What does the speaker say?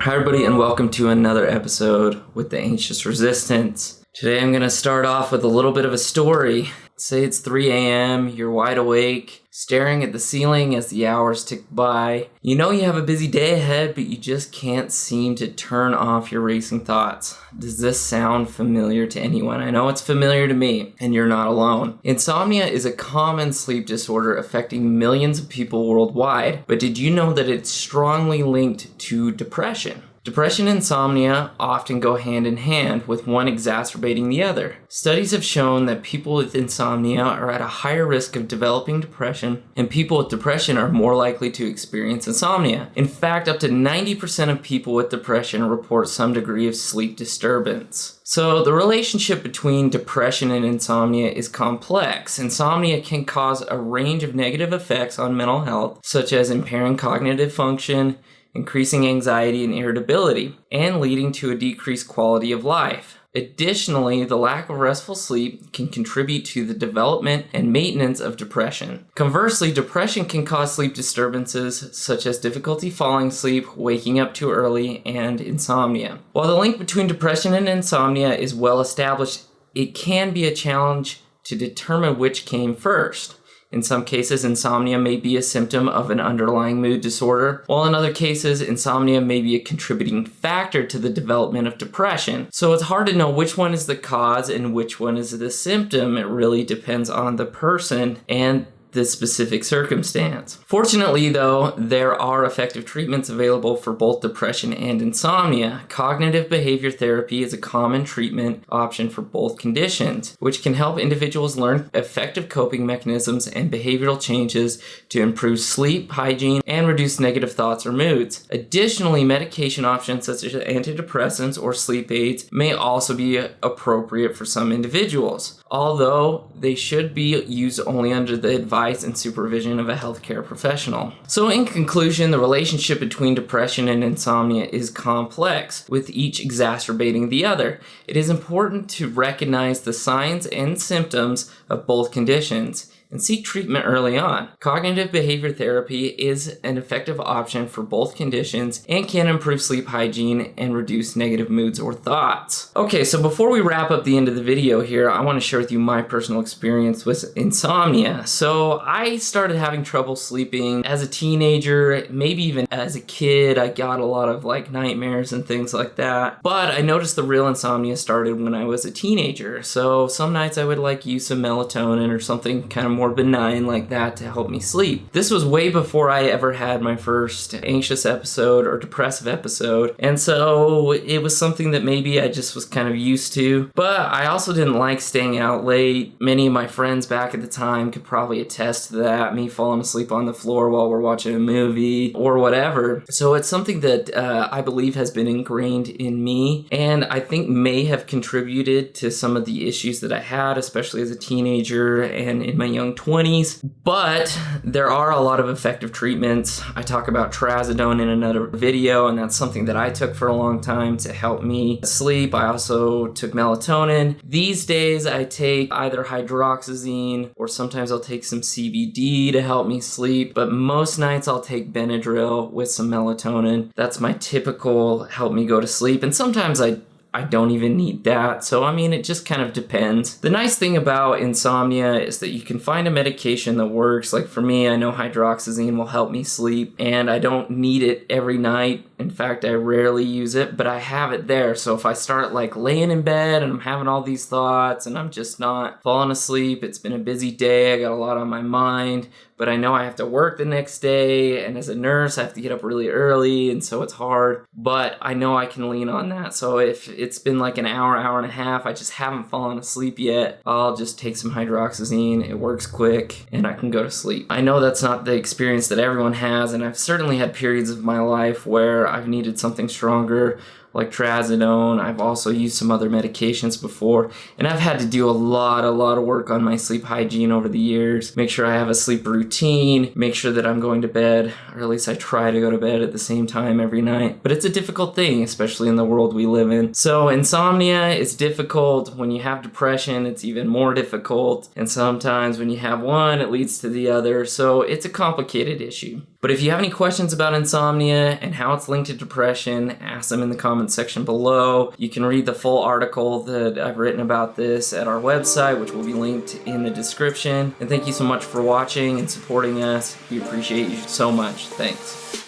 Hi everybody and welcome to another episode with the Anxious Resistance. Today I'm going to start off with a little bit of a story. Say it's 3 a.m., you're wide awake, staring at the ceiling as the hours tick by. You know you have a busy day ahead, but you just can't seem to turn off your racing thoughts. Does this sound familiar to anyone? I know it's familiar to me, and you're not alone. Insomnia is a common sleep disorder affecting millions of people worldwide, but did you know that it's strongly linked to depression? Depression and insomnia often go hand in hand, with one exacerbating the other. Studies have shown that people with insomnia are at a higher risk of developing depression, and people with depression are more likely to experience insomnia. In fact, up to 90% of people with depression report some degree of sleep disturbance. So the relationship between depression and insomnia is complex. Insomnia can cause a range of negative effects on mental health, such as impairing cognitive function, increasing anxiety and irritability, and leading to a decreased quality of life. Additionally, the lack of restful sleep can contribute to the development and maintenance of depression. Conversely, depression can cause sleep disturbances such as difficulty falling asleep, waking up too early, and insomnia. While the link between depression and insomnia is well established, it can be a challenge to determine which came first. In some cases, insomnia may be a symptom of an underlying mood disorder, while in other cases, insomnia may be a contributing factor to the development of depression. So it's hard to know which one is the cause and which one is the symptom. It really depends on the person and the specific circumstance. Fortunately, though, there are effective treatments available for both depression and insomnia. Cognitive behavior therapy is a common treatment option for both conditions, which can help individuals learn effective coping mechanisms and behavioral changes to improve sleep, hygiene, and reduce negative thoughts or moods. Additionally, medication options such as antidepressants or sleep aids may also be appropriate for some individuals, although they should be used only under the advice and supervision of a healthcare professional. So in conclusion, the relationship between depression and insomnia is complex, with each exacerbating the other. It is important to recognize the signs and symptoms of both conditions and seek treatment early on. Cognitive behavior therapy is an effective option for both conditions and can improve sleep hygiene and reduce negative moods or thoughts. Okay, so before we wrap up the end of the video here, I want to share with you my personal experience with insomnia. So I started having trouble sleeping as a teenager, maybe even as a kid. I got a lot of nightmares and things like that. But I noticed the real insomnia started when I was a teenager. So some nights I would use some melatonin or something kind of more benign like that to help me sleep. This was way before I ever had my first anxious episode or depressive episode, and so it was something that maybe I just was kind of used to. But I also didn't like staying out late. Many of my friends back at the time could probably attest to that, me falling asleep on the floor while we're watching a movie or whatever. So it's something that I believe has been ingrained in me, and I think may have contributed to some of the issues that I had, especially as a teenager and in my young 20s. But there are a lot of effective treatments. I talk about trazodone in another video, and that's something that I took for a long time to help me sleep. I also took melatonin. These days I take either hydroxyzine or sometimes I'll take some CBD to help me sleep, but most nights I'll take Benadryl with some melatonin. That's my typical help me go to sleep, and sometimes I don't even need that. So, it just kind of depends. The nice thing about insomnia is that you can find a medication that works. Like for me, I know hydroxyzine will help me sleep, and I don't need it every night. In fact, I rarely use it, but I have it there. So if I start laying in bed and I'm having all these thoughts and I'm just not falling asleep, it's been a busy day, I got a lot on my mind, but I know I have to work the next day, and as a nurse I have to get up really early, and so it's hard, but I know I can lean on that. So if it's been an hour and a half, I just haven't fallen asleep yet, I'll just take some hydroxyzine. It works quick and I can go to sleep. I know that's not the experience that everyone has, and I've certainly had periods of my life where I've needed something stronger, like trazodone. I've also used some other medications before, and I've had to do a lot of work on my sleep hygiene over the years. Make sure I have a sleep routine, make sure that I'm going to bed, or at least I try to go to bed at the same time every night. But it's a difficult thing, especially in the world we live in. So insomnia is difficult. When you have depression, it's even more difficult. And sometimes when you have one, it leads to the other. So it's a complicated issue. But if you have any questions about insomnia and how it's linked to depression, ask them in the comments section below. You can read the full article that I've written about this at our website, which will be linked in the description. And thank you so much for watching and supporting us. We appreciate you so much. Thanks.